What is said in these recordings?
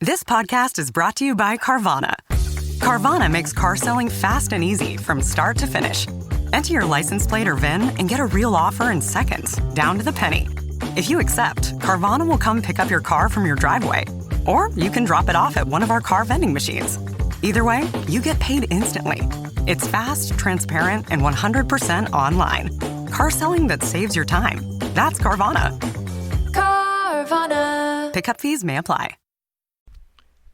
This podcast is brought to you by Carvana. Carvana makes car selling fast and easy from start to finish. Enter your license plate or VIN and get a real offer in seconds, down to the penny. If you accept, Carvana will come pick up your car from your driveway. Or you can drop it off at one of our car vending machines. Either way, you get paid instantly. It's fast, transparent, and 100% online. Car selling that saves your time. That's Carvana. Carvana. Pickup fees may apply.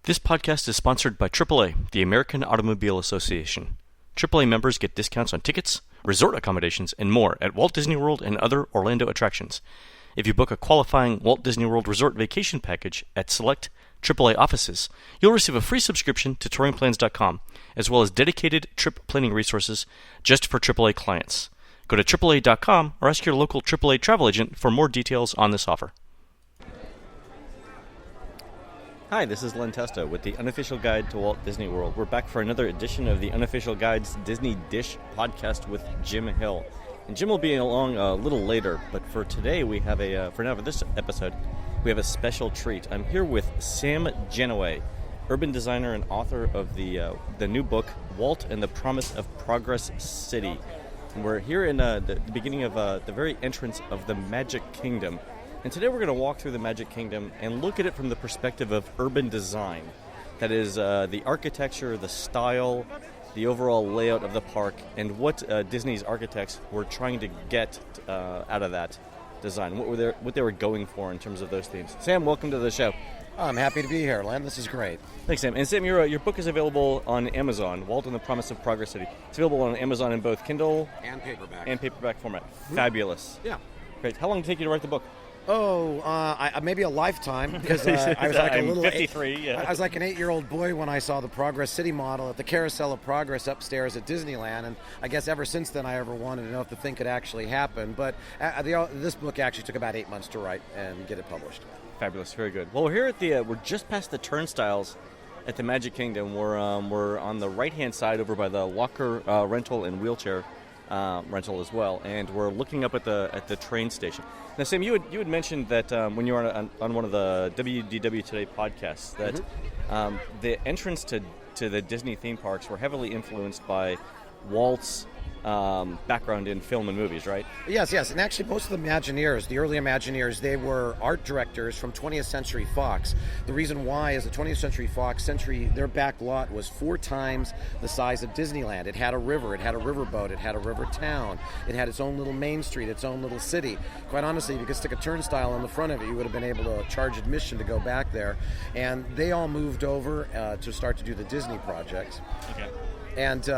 This podcast is sponsored by AAA, the American Automobile Association. AAA members get discounts on tickets, resort accommodations, and more at Walt Disney World and other Orlando attractions. If you book a qualifying Walt Disney World Resort vacation package at select AAA offices, you'll receive a free subscription to touringplans.com, as well as dedicated trip planning resources just for AAA clients. Go to AAA.com or ask your local AAA travel agent for more details on this offer. Hi, this is Len Testa with the Unofficial Guide to Walt Disney World. We're back for another edition of the Unofficial Guide's Disney Dish podcast with Jim Hill. And Jim will be along a little later, but for today we have for this episode, we have a special treat. I'm here with Sam Gennawey, urban designer and author of the new book, Walt and the Promise of Progress City. And we're here in the beginning of the very entrance of the Magic Kingdom. And today we're going to walk through the Magic Kingdom and look at it from the perspective of urban design. That is the architecture, the style, the overall layout of the park, and what Disney's architects were trying to get out of that design. What they were going for in terms of those themes. Sam, welcome to the show. I'm happy to be here, Len. This is great. Thanks, Sam. And Sam, your book is available on Amazon, Walt and the Promise of Progress City. It's available on Amazon in both Kindle and paperback format. Fabulous. Yeah. Great. How long did it take you to write the book? Maybe a lifetime, because I was like a little 53. Yeah. I was like an 8-year-old boy when I saw the Progress City model at the Carousel of Progress upstairs at Disneyland, and I guess ever since then I ever wanted to know if the thing could actually happen. But this book actually took about 8 months to write and get it published. Fabulous, very good. Well, we're here at we're just past the turnstiles at the Magic Kingdom. We're on the right-hand side over by the locker rental and wheelchair rental as well, and we're looking up at the train station. Now, Sam, you had mentioned that when you were on one of the WDW Today podcasts that the entrance to the Disney theme parks were heavily influenced by Walt's background in film and movies, right? Yes, and actually most of the Imagineers, the early Imagineers, they were art directors from 20th Century Fox. The reason why is the 20th Century Fox their back lot was 4 times the size of Disneyland. It had a river, it had a riverboat, it had a river town, it had its own little Main Street, its own little city. Quite honestly, if you could stick a turnstile on the front of it, you would have been able to charge admission to go back there. And they all moved over to start to do the Disney projects. Okay. And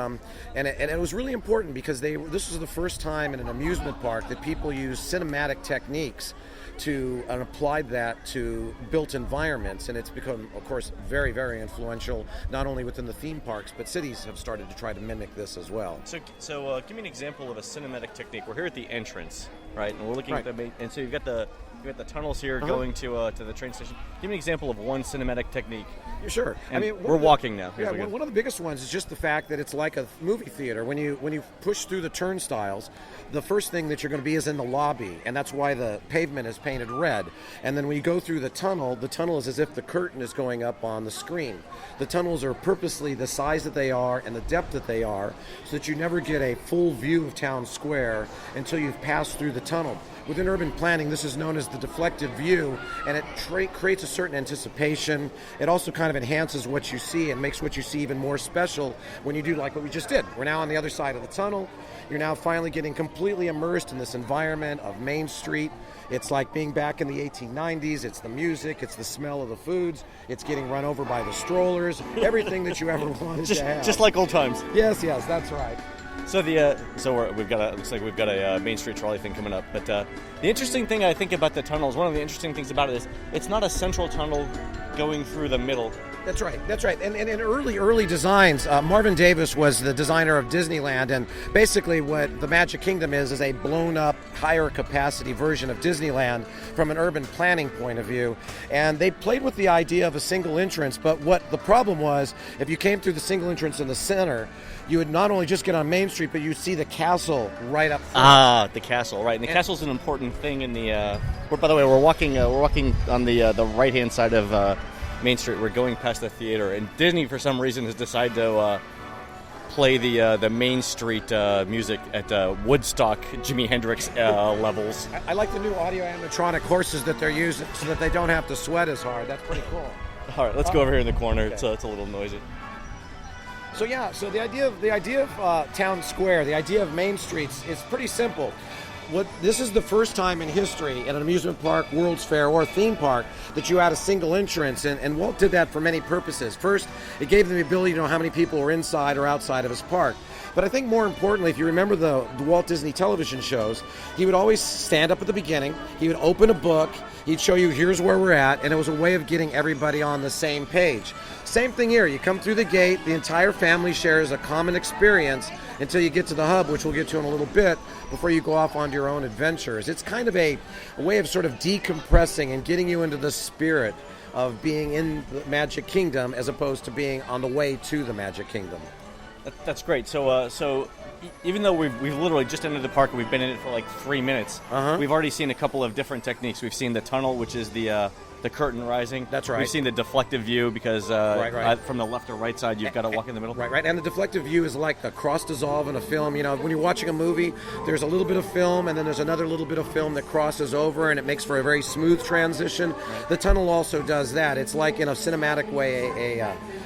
it was really important because this was the first time in an amusement park that people used cinematic techniques and applied that to built environments, and it's become, of course, very, very influential, not only within the theme parks, but cities have started to try to mimic this as well. So give me an example of a cinematic technique. We're here at the entrance, right? And we're looking at the main, and so you've got the tunnels here going to the train station. Give me an example of one cinematic technique. Sure. And we're walking now. One of the biggest ones is just the fact that it's like a movie theater. When you push through the turnstiles, the first thing that you're going to be is in the lobby, and that's why the pavement is painted red. And then when you go through the tunnel is as if the curtain is going up on the screen. The tunnels are purposely the size that they are and the depth that they are, so that you never get a full view of Town Square until you've passed through the tunnel. Within urban planning, this is known as the deflected view, and it creates a certain anticipation. It also kind of enhances what you see and makes what you see even more special when you do like what we just did. We're now on the other side of the tunnel. You're now finally getting completely immersed in this environment of Main Street. It's like being back in the 1890s. It's the music. It's the smell of the foods. It's getting run over by the strollers. Everything that you ever wanted to have. Just like old times. Yes, that's right. So looks like we've got a Main Street trolley thing coming up. But the interesting thing I think about the tunnels, one of the interesting things about it is it's not a central tunnel going through the middle. That's right. And in early designs, Marvin Davis was the designer of Disneyland, and basically what the Magic Kingdom is a blown-up, higher capacity version of Disneyland from an urban planning point of view. And they played with the idea of a single entrance, but what the problem was, if you came through the single entrance in the center, you would not only just get on Main Street, but you'd see the castle right up front. The castle, right. And the castle's an important thing in the... by the way, we're walking on the right-hand side of Main Street. We're going past the theater, and Disney, for some reason, has decided to play the Main Street music at Woodstock Jimi Hendrix levels. I like the new audio animatronic horses that they're using so that they don't have to sweat as hard. That's pretty cool. All right, let's go over here in the corner. Okay. It's a little noisy. So the idea of Town Square, the idea of Main Streets is pretty simple. This is the first time in history in an amusement park, World's Fair, or theme park that you had a single entrance, and Walt did that for many purposes. First, it gave them the ability to know how many people were inside or outside of his park. But I think more importantly, if you remember the Walt Disney television shows, he would always stand up at the beginning, he would open a book, he'd show you here's where we're at, and it was a way of getting everybody on the same page. Same thing here, you come through the gate, the entire family shares a common experience until you get to the hub, which we'll get to in a little bit, before you go off onto your own adventures. It's kind of a way of sort of decompressing and getting you into the spirit of being in the Magic Kingdom as opposed to being on the way to the Magic Kingdom. That's great. So even though we've literally just entered the park and we've been in it for like 3 minutes, we've already seen a couple of different techniques. We've seen the tunnel, which is the curtain rising. That's right. We've seen the deflective view because Right. from the left or right side, you've got to walk in the middle. Right. And the deflective view is like the cross dissolve in a film. You know, when you're watching a movie, there's a little bit of film, and then there's another little bit of film that crosses over, and it makes for a very smooth transition. Right. The tunnel also does that. It's like, in a cinematic way,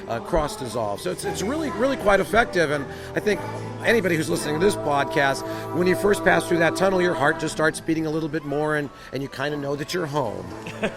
a cross dissolve. So it's really, really quite effective. And I think anybody who's listening to this podcast, when you first pass through that tunnel, your heart just starts beating a little bit more, and you kind of know that you're home.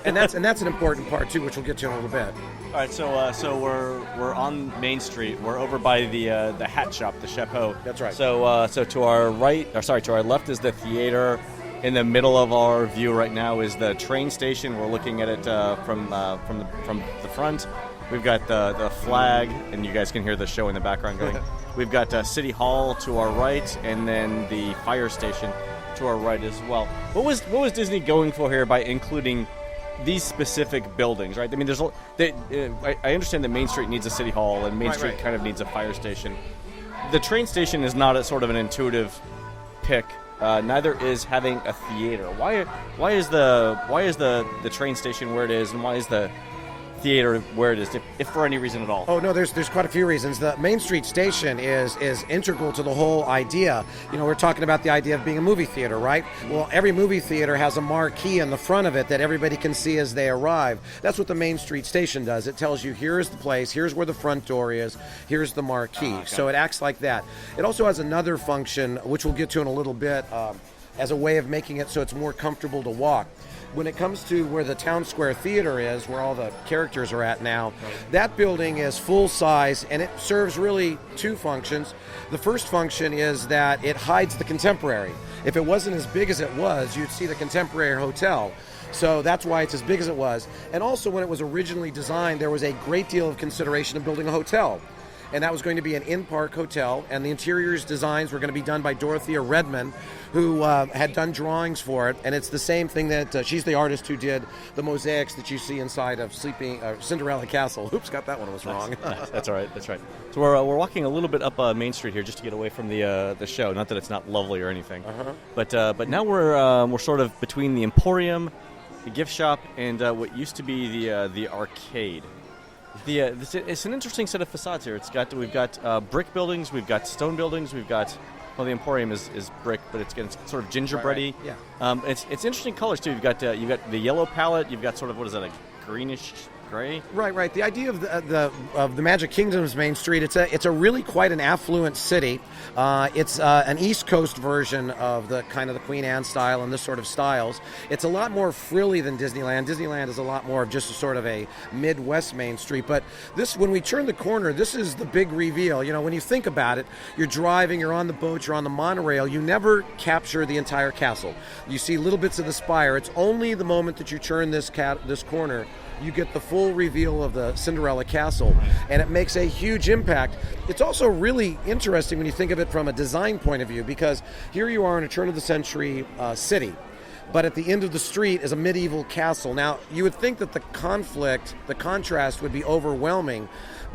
and that's an important part too, which we'll get to in a little bit. All right, so we're on Main Street. We're over by the hat shop, the Chapeau. That's right. So to our to our left is the theater. In the middle of our view right now is the train station. We're looking at it from the front. We've got the flag, and you guys can hear the show in the background going. We've got City Hall to our right, and then the fire station to our right as well. What was Disney going for here by including these specific buildings, right? I mean, I understand that Main Street needs a City Hall, and Main Street kind of needs a fire station. The train station is not a sort of an intuitive pick. Neither is having a theater. Why is the train station where it is, and why is the theater where it is, if for any reason at all? Oh no, there's quite a few reasons. The Main Street station is integral to the whole idea. You know, we're talking about the idea of being a movie theater, right? Well, every movie theater has a marquee in the front of it that everybody can see as they arrive. That's what the Main Street station does. It tells you here's the place, here's where the front door is, here's the marquee. Okay. So it acts like that. It also has another function, which we'll get to in a little bit, as a way of making it so it's more comfortable to walk. When it comes to where the Town Square Theater is, where all the characters are at now, that building is full size, and it serves really two functions. The first function is that it hides the Contemporary. If it wasn't as big as it was, you'd see the Contemporary Hotel. So that's why it's as big as it was. And also, when it was originally designed, there was a great deal of consideration of building a hotel. And that was going to be an in-park hotel, and the interiors designs were going to be done by Dorothea Redmond, who had done drawings for it. And it's the same thing that she's the artist who did the mosaics that you see inside of Cinderella Castle. Oops, got that one was wrong. That's all right. That's right. So we're walking a little bit up Main Street here just to get away from the show. Not that it's not lovely or anything, but now we're sort of between the Emporium, the gift shop, and what used to be the arcade. It's an interesting set of facades here. We've got brick buildings, we've got stone buildings, we've got, well, the Emporium is brick, but it's sort of gingerbready. Right. Yeah. It's interesting colors too. You've got the yellow palette. You've got sort of, what is that, a greenish gray? Right. The idea of the Magic Kingdom's Main Street, it's a really quite an affluent city. It's an East Coast version of the kind of the Queen Anne style and this sort of styles. It's a lot more frilly than Disneyland. Disneyland is a lot more of just a sort of a Midwest Main Street. But when we turn the corner, this is the big reveal. You know, when you think about it, you're driving, you're on the boat, you're on the monorail. You never capture the entire castle. You see little bits of the spire. It's only the moment that you turn this corner you get the full reveal of the Cinderella Castle, and it makes a huge impact. It's also really interesting when you think of it from a design point of view, because here you are in a turn-of-the-century city, but at the end of the street is a medieval castle. Now, you would think that the contrast would be overwhelming,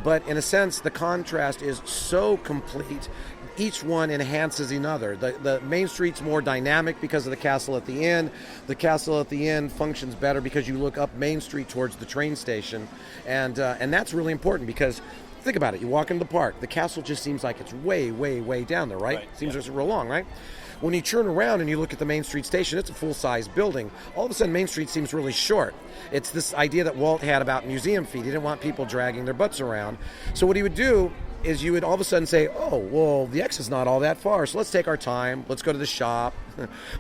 but in a sense, the contrast is so complete. each one enhances another. The Main Street's more dynamic because of the castle at the end. The castle at the end functions better because you look up Main Street towards the train station, and that's really important because think about it. You walk into the park, the castle just seems like it's way, way, way down there, right? Seems it's real long, right? When you turn around and you look at the Main Street station, it's a full-size building. All of a sudden, Main Street seems really short. It's this idea that Walt had about museum feet. He didn't want people dragging their butts around. So what he would do is you would all of a sudden say, oh, well, the X is not all that far, so let's take our time. Let's go to the shop.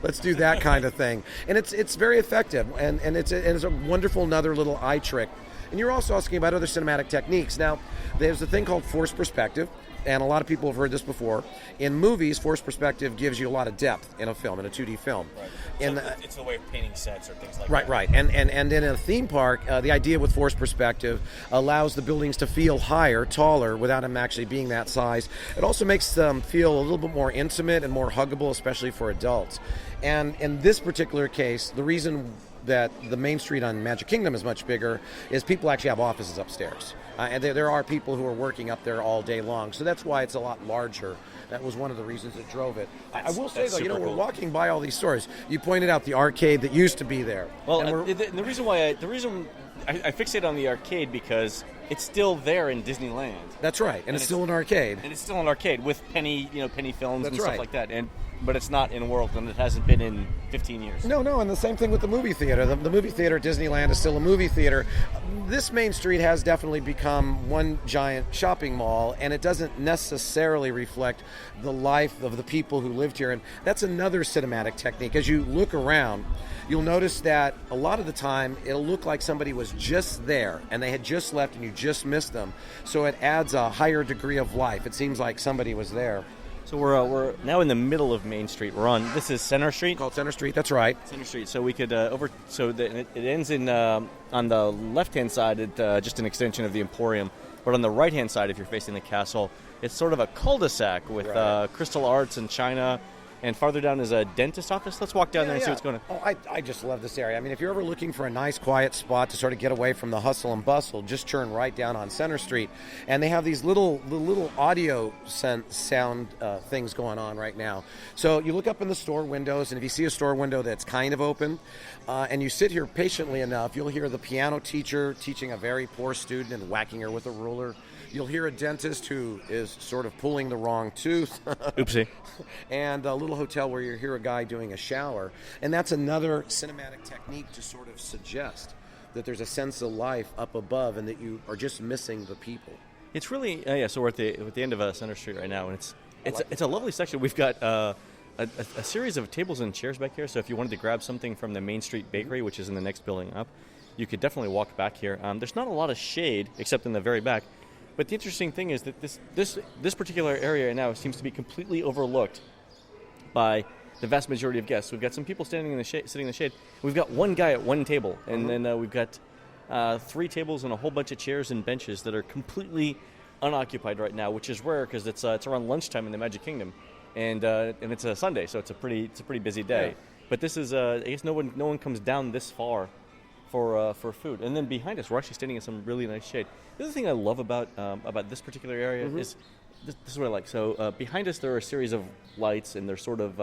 Let's do that kind of thing. And it's very effective, and it's a wonderful another little eye trick. And you're also asking about other cinematic techniques. Now, there's a thing called forced perspective. And a lot of people have heard this before. In movies, forced perspective gives you a lot of depth in a film, in a 2D film. Right. And it's the way of painting sets or things like that. Right. And in a theme park, the idea with forced perspective allows the buildings to feel higher, taller, without them actually being that size. It also makes them feel a little bit more intimate and more huggable, especially for adults. And in this particular case, the reason that the Main Street on Magic Kingdom is much bigger is people actually have offices upstairs. And there are people who are working up there all day long. So that's why it's a lot larger. That was one of the reasons that drove it. I will say, though, we're walking by all these stores. You pointed out the arcade that used to be there. Well, the reason I fixate on the arcade because it's still there in Disneyland. That's right, and it's still an arcade. And it's still an arcade with penny films and stuff like that. But it's not in World, and it hasn't been in 15 years. No, and the same thing with the movie theater. The movie theater at Disneyland is still a movie theater. This Main Street has definitely become one giant shopping mall, and it doesn't necessarily reflect the life of the people who lived here. And that's another cinematic technique. As you look around, you'll notice that a lot of the time it'll look like somebody was just there, and they had just left, and you just missed them. So it adds a higher degree of life. It seems like somebody was there. So we're now in the middle of Main Street. This is Center Street. Called Center Street. That's right. Center Street. So we could it ends in on the left-hand side at just an extension of the Emporium, but on the right-hand side, if you're facing the castle, it's sort of a cul-de-sac with Crystal Arts and China. And farther down is a dentist office. Let's walk down there and see what's going on. Oh, I just love this area. I mean, if you're ever looking for a nice, quiet spot to sort of get away from the hustle and bustle, just turn right down on Center Street. And they have these little audio sound things going on right now. So you look up in the store windows, and if you see a store window that's kind of open, and you sit here patiently enough, you'll hear the piano teacher teaching a very poor student and whacking her with a ruler. You'll hear a dentist who is sort of pulling the wrong tooth. Oopsie. And a little hotel where you hear a guy doing a shower. And that's another cinematic technique to sort of suggest that there's a sense of life up above and that you are just missing the people. It's really, so we're at the end of Center Street right now, and it's a lovely section. We've got a series of tables and chairs back here, so if you wanted to grab something from the Main Street Bakery, which is in the next building up, you could definitely walk back here. There's not a lot of shade, except in the very back. But the interesting thing is that this particular area now seems to be completely overlooked by the vast majority of guests. We've got some people standing in the shade, sitting in the shade. We've got one guy at one table, and then we've got 3 tables and a whole bunch of chairs and benches that are completely unoccupied right now, which is rare because it's around lunchtime in the Magic Kingdom, and it's a Sunday, so it's a pretty busy day. Yeah. But this is I guess no one comes down this far for food. And then behind us, we're actually standing in some really nice shade. The other thing I love about this particular area is this is what I like. So behind us, there are a series of lights, and they're sort of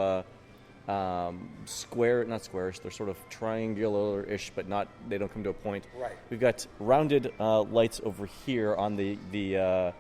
not squarish. They're sort of triangular-ish, but not. They don't come to a point. Right. We've got rounded lights over here on the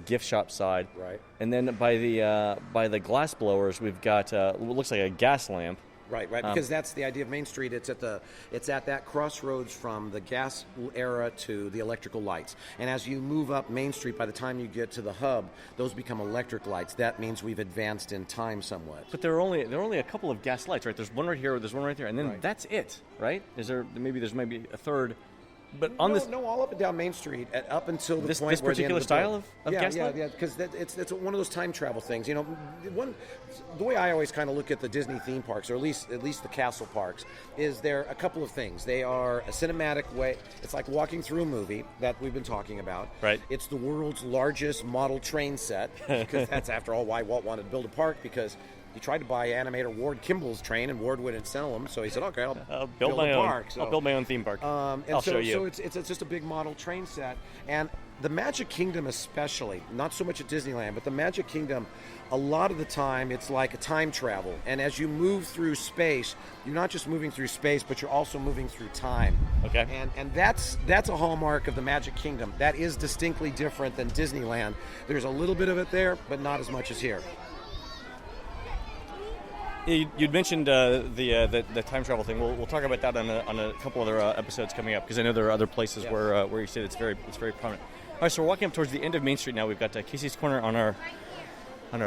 gift shop side. Right. And then by the glass blowers, we've got what looks like a gas lamp. Right, because that's the idea of Main Street. It's at that crossroads from the gas era to the electrical lights. And as you move up Main Street, by the time you get to the hub, those become electric lights. That means we've advanced in time somewhat. But there are only a couple of gas lights, right? There's one right here, there's one right there, and then that's it, right? There's maybe a third. But all up and down Main Street, up until the point this where particular style of gaslight? Yeah, because it's one of those time travel things. The way I always kind of look at the Disney theme parks, or at least the castle parks, is there a couple of things. They are a cinematic way. It's like walking through a movie that we've been talking about. Right. It's the world's largest model train set, because that's after all why Walt wanted to build a park, because he tried to buy animator Ward Kimball's train, and Ward wouldn't sell him. So he said, "Okay, I'll build my a own park." I'll build my own theme park. I'll show you. So it's just a big model train set, and the Magic Kingdom especially, not so much at Disneyland, but the Magic Kingdom, a lot of the time it's like a time travel. And as you move through space, you're not just moving through space, but you're also moving through time. Okay. And that's a hallmark of the Magic Kingdom. That is distinctly different than Disneyland. There's a little bit of it there, but not as much as here. You'd mentioned the time travel thing. We'll talk about that on a couple other episodes coming up, because I know there are other places where you said it's very prominent. All right, so we're walking up towards the end of Main Street now. We've got Casey's Corner on our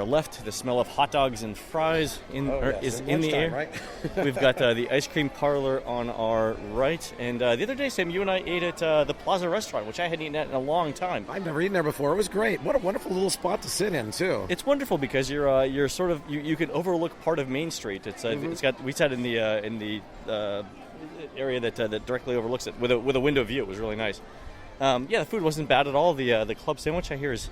left. The smell of hot dogs and fries is in the air. Right? We've got the ice cream parlor on our right. And the other day, Sam, you and I ate at the Plaza Restaurant, which I hadn't eaten at in a long time. I've never eaten there before. It was great. What a wonderful little spot to sit in, too. It's wonderful because you're sort of you could overlook part of Main Street. It's we sat in the area that directly overlooks it with a window view. It was really nice. The food wasn't bad at all. The club sandwich I hear is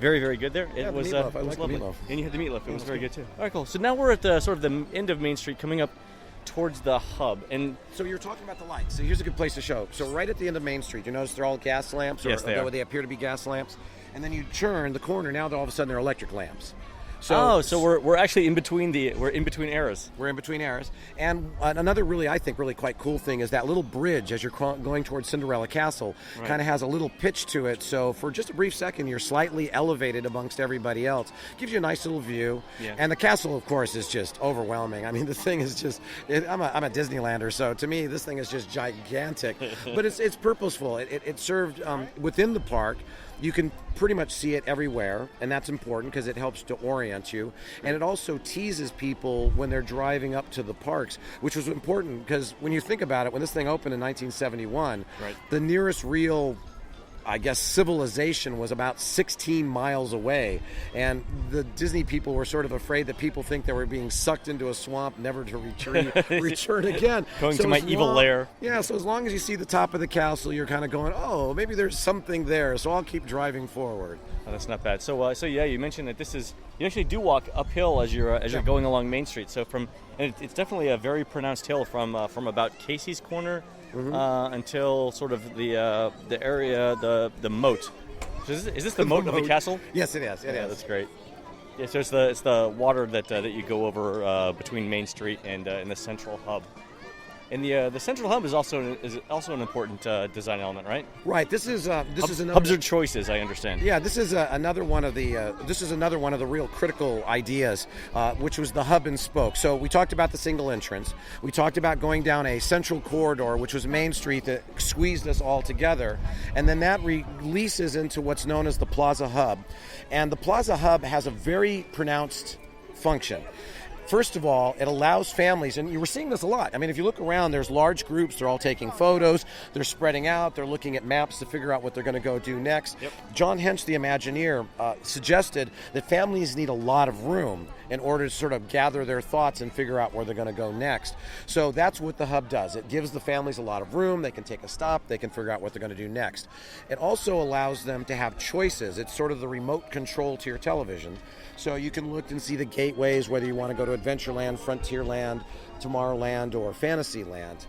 very, very good there. It was meatloaf. I it was like lovely. the meatloaf. And you had the meatloaf. It was very good too. All right, cool. So now we're at sort of the end of Main Street, coming up towards the hub. And so you're talking about the lights. So here's a good place to show. So right at the end of Main Street, you notice they're all gas lamps? Yes, they are. They appear to be gas lamps. And then you turn the corner, now all of a sudden they're electric lamps. So we're actually in between eras. We're in between eras. And another really quite cool thing is that little bridge as you're going towards Cinderella Castle kind of has a little pitch to it. So for just a brief second, you're slightly elevated amongst everybody else. Gives you a nice little view. Yeah. And the castle, of course, is just overwhelming. I mean, the thing is just, I'm a Disneylander, so to me, this thing is just gigantic. But it's purposeful. It served within the park. You can pretty much see it everywhere, and that's important because it helps to orient you. And it also teases people when they're driving up to the parks, which was important because when you think about it, when this thing opened in 1971, the nearest real, I guess, civilization was about 16 miles away. And the Disney people were sort of afraid that people think they were being sucked into a swamp, never to return again. Going to my evil lair. Yeah, so as long as you see the top of the castle, you're kind of going, oh, maybe there's something there, so I'll keep driving forward. Oh, that's not bad. So yeah, you mentioned that you actually do walk uphill as you're going along Main Street. So it's definitely a very pronounced hill from about Casey's Corner until sort of the area, the moat. So is this the moat of the castle? Yes, it is. It is. That's great. Yeah, so it's the water that you go over between Main Street and the central hub. And the central hub is also an important design element, right? Right. This is another hubs are choices, I understand. Yeah, this is another one of the real critical ideas, which was the hub and spoke. So we talked about the single entrance. We talked about going down a central corridor, which was Main Street, that squeezed us all together, and then that releases into what's known as the Plaza Hub. And the Plaza Hub has a very pronounced function. First of all, it allows families, and you were seeing this a lot. I mean, if you look around, there's large groups. They're all taking photos. They're spreading out. They're looking at maps to figure out what they're going to go do next. Yep. John Hench, the Imagineer, suggested that families need a lot of room in order to sort of gather their thoughts and figure out where they're going to go next. So that's what the hub does. It gives the families a lot of room. They can take a stop. They can figure out what they're going to do next. It also allows them to have choices. It's sort of the remote control to your television. So you can look and see the gateways, whether you want to go to Adventureland, Frontierland, Tomorrowland, or Fantasyland.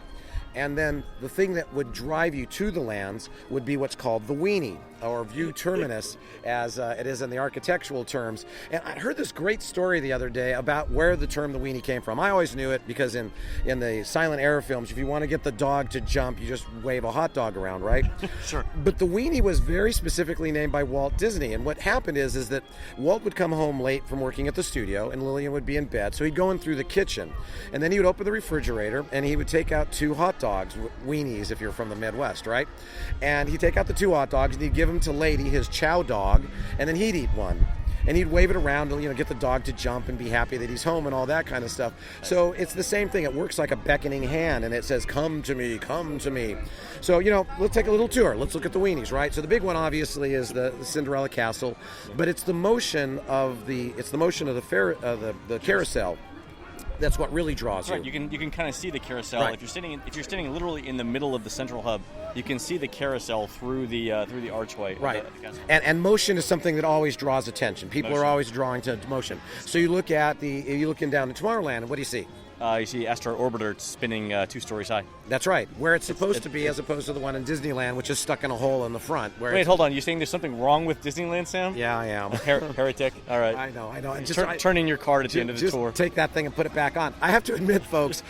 And then the thing that would drive you to the lands would be what's called the weenie, or view terminus, as it is in the architectural terms. And I heard this great story the other day about where the term the weenie came from. I always knew it because in the silent era films, if you want to get the dog to jump, you just wave a hot dog around, right? Sure. But the weenie was very specifically named by Walt Disney. And what happened is that Walt would come home late from working at the studio, and Lillian would be in bed. So he'd go in through the kitchen, and then he would open the refrigerator, and he would take out 2 hot dogs, weenies if you're from the Midwest, right? And he'd take out the 2 hot dogs, and he'd give them to Lady, his chow dog, and then he'd eat one. And he'd wave it around to, get the dog to jump and be happy that he's home and all that kind of stuff. So it's the same thing. It works like a beckoning hand, and it says, come to me, come to me. So, let's take a little tour. Let's look at the weenies, right? So the big one, obviously, is the Cinderella Castle, but it's the motion of the carousel. That's what really draws you. Right, you can kind of see the carousel. Right. If you're standing literally in the middle of the central hub, you can see the carousel through the archway. Right, of the castle. And motion is something that always draws attention. People are always drawing to motion. So you look in down to Tomorrowland, and what do you see? you see Astro Orbiter spinning 2 stories high. That's right, where it's supposed to be, as opposed to the one in Disneyland, which is stuck in a hole in the front. Wait, hold on. You're saying there's something wrong with Disneyland, Sam? Yeah, I am. Heretic. All right. I know. Turn in your card at the end of the tour. Just take that thing and put it back on. I have to admit, folks,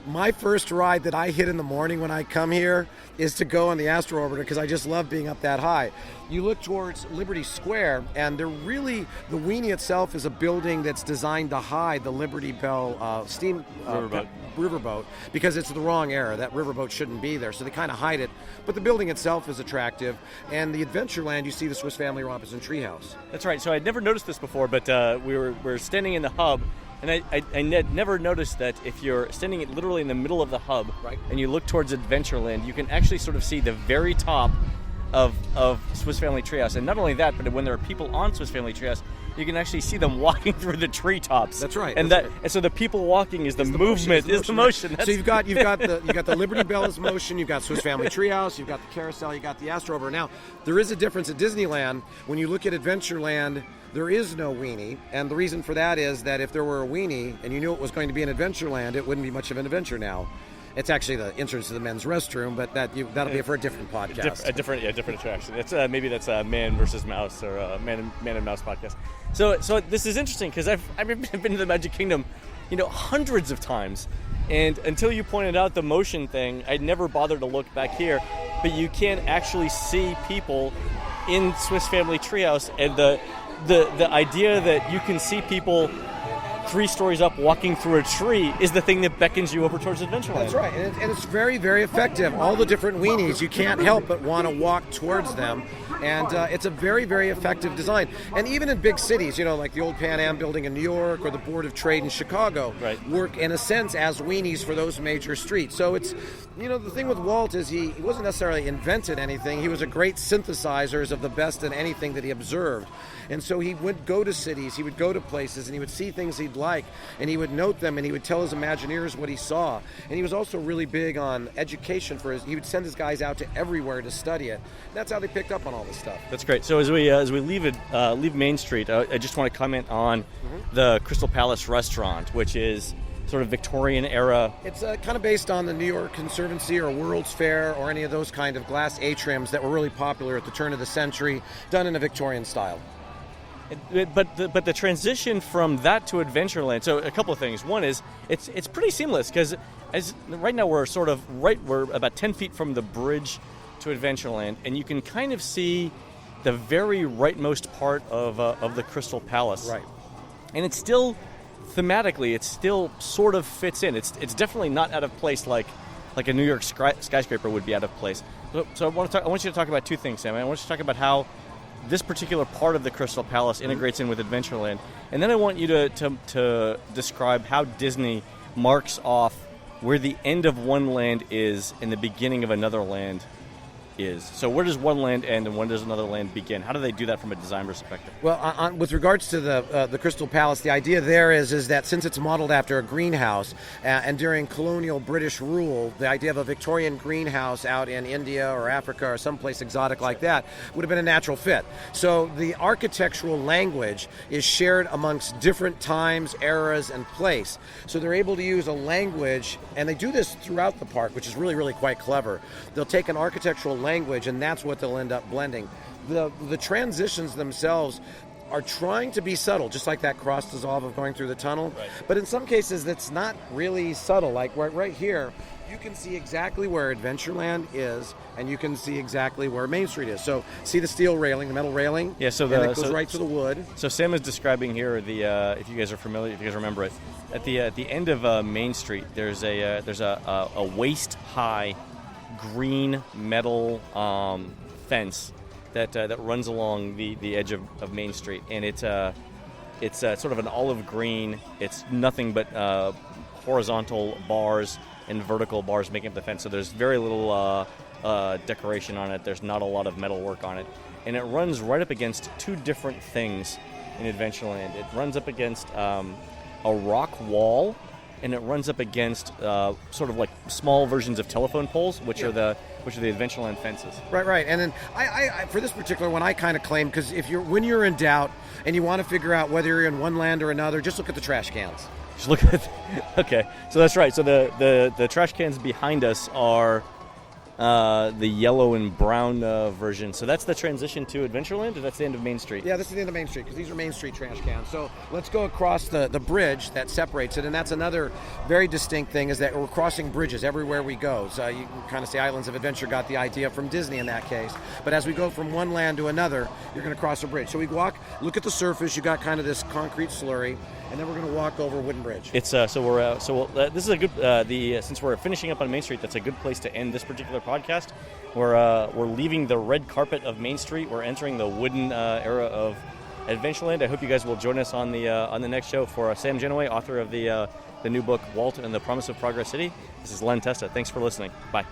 my first ride that I hit in the morning when I come here is to go on the Astro Orbiter because I just love being up that high. You look towards Liberty Square, and the weenie itself is a building that's designed to hide the Liberty Bell steam riverboat because it's the wrong era. That riverboat shouldn't be there, so they kind of hide it. But the building itself is attractive, and the Adventureland, you see the Swiss Family Robinson Treehouse. That's right. So I'd never noticed this before, but we were standing in the hub, and I never noticed that if you're standing literally in the middle of the hub, right, and you look towards Adventureland, you can actually sort of see the very top of Swiss Family Treehouse. And not only that, but when there are people on Swiss Family Treehouse, you can actually see them walking through the treetops. That's right. And and so the people walking is the movement, is the motion. So you've got the Liberty Bell is motion, you've got Swiss Family Treehouse, you've got the carousel, you've got the Astro Orbiter. Now, there is a difference at Disneyland. When you look at Adventureland, there is no weenie, and the reason for that is that if there were a weenie and you knew it was going to be in Adventureland, it wouldn't be much of an adventure now. It's actually the entrance to the men's restroom, but that'll be for a different podcast. A different attraction. That's maybe that's a Man versus Mouse or a Man and Mouse podcast. So this is interesting because I've been to the Magic Kingdom, hundreds of times, and until you pointed out the motion thing, I'd never bothered to look back here. But you can actually see people in Swiss Family Treehouse, and the idea that you can see people 3 stories up walking through a tree is the thing that beckons you over towards Adventureland. That's right, and it's very, very effective. All the different weenies, you can't help but want to walk towards them, and it's a very, very effective design. And even in big cities, like the old Pan Am building in New York or the Board of Trade in Chicago, right, work in a sense as weenies for those major streets. So it's, the thing with Walt is he wasn't necessarily invented anything. He was a great synthesizer of the best in anything that he observed. And so he would go to cities, he would go to places, and he would see things he'd like, and he would note them, and he would tell his Imagineers what he saw. And he was also really big on education he would send his guys out to everywhere to study it. That's how they picked up on all this stuff. That's great. So as we leave Main Street, I just want to comment on the Crystal Palace restaurant, which is sort of Victorian era. It's kind of based on the New York Conservancy or World's Fair or any of those kind of glass atriums that were really popular at the turn of the century, done in a Victorian style. But the transition from that to Adventureland. So a couple of things. One is it's pretty seamless because right now we're about 10 feet from the bridge to Adventureland, and you can kind of see the very rightmost part of the Crystal Palace. Right. And it's still thematically, it still sort of fits in. It's definitely not out of place like a New York skyscraper would be out of place. So I want you to talk about 2 things, Sam. I want you to talk about how this particular part of the Crystal Palace integrates in with Adventureland, and then I want you to describe how Disney marks off where the end of one land is and the beginning of another land is. So where does one land end and when does another land begin? How do they do that from a design perspective? Well, with regards to the Crystal Palace, the idea there is that since it's modeled after a greenhouse, and during colonial British rule, the idea of a Victorian greenhouse out in India or Africa or someplace exotic like that would have been a natural fit. So the architectural language is shared amongst different times, eras, and place. So they're able to use a language, and they do this throughout the park, which is really, really quite clever. They'll take an architectural language, and that's what they'll end up blending. The transitions themselves are trying to be subtle, just like that cross dissolve of going through the tunnel. Right. But in some cases, that's not really subtle. Like right here, you can see exactly where Adventureland is, and you can see exactly where Main Street is. So see the steel railing, the metal railing? Yeah, so and it goes right to the wood. So Sam is describing here if you guys are familiar, if you guys remember it, at the end of Main Street, there's a waist-high green metal fence that runs along the edge of Main Street, and it's sort of an olive green. It's nothing but horizontal bars and vertical bars making up the fence. So there's very little decoration on it. There's not a lot of metal work on it, and it runs right up against 2 different things in Adventureland. It runs up against a rock wall, and it runs up against sort of like small versions of telephone poles, which are the Adventureland fences. Right. And then I for this particular one, I kind of claim, because when you're in doubt and you want to figure out whether you're in one land or another, just look at the trash cans. Just look at okay, so that's right. So the trash cans behind us are the yellow and brown version. So that's the transition to Adventureland, or that's the end of Main Street? Yeah, this is the end of Main Street, because these are Main Street trash cans. So let's go across the bridge that separates it, and that's another very distinct thing, is that we're crossing bridges everywhere we go. So you can kind of say Islands of Adventure got the idea from Disney in that case. But as we go from one land to another, you're going to cross a bridge. So we walk, look at the surface, you got kind of this concrete slurry, and then we're going to walk over a wooden bridge. It's this is a good since we're finishing up on Main Street, that's a good place to end this particular podcast. We're leaving the red carpet of Main Street. We're entering the wooden era of Adventureland. I hope you guys will join us on the next show. For Sam Gennawey, author of the new book Walt and the Promise of Progress City, this is Len Testa. Thanks for listening. Bye.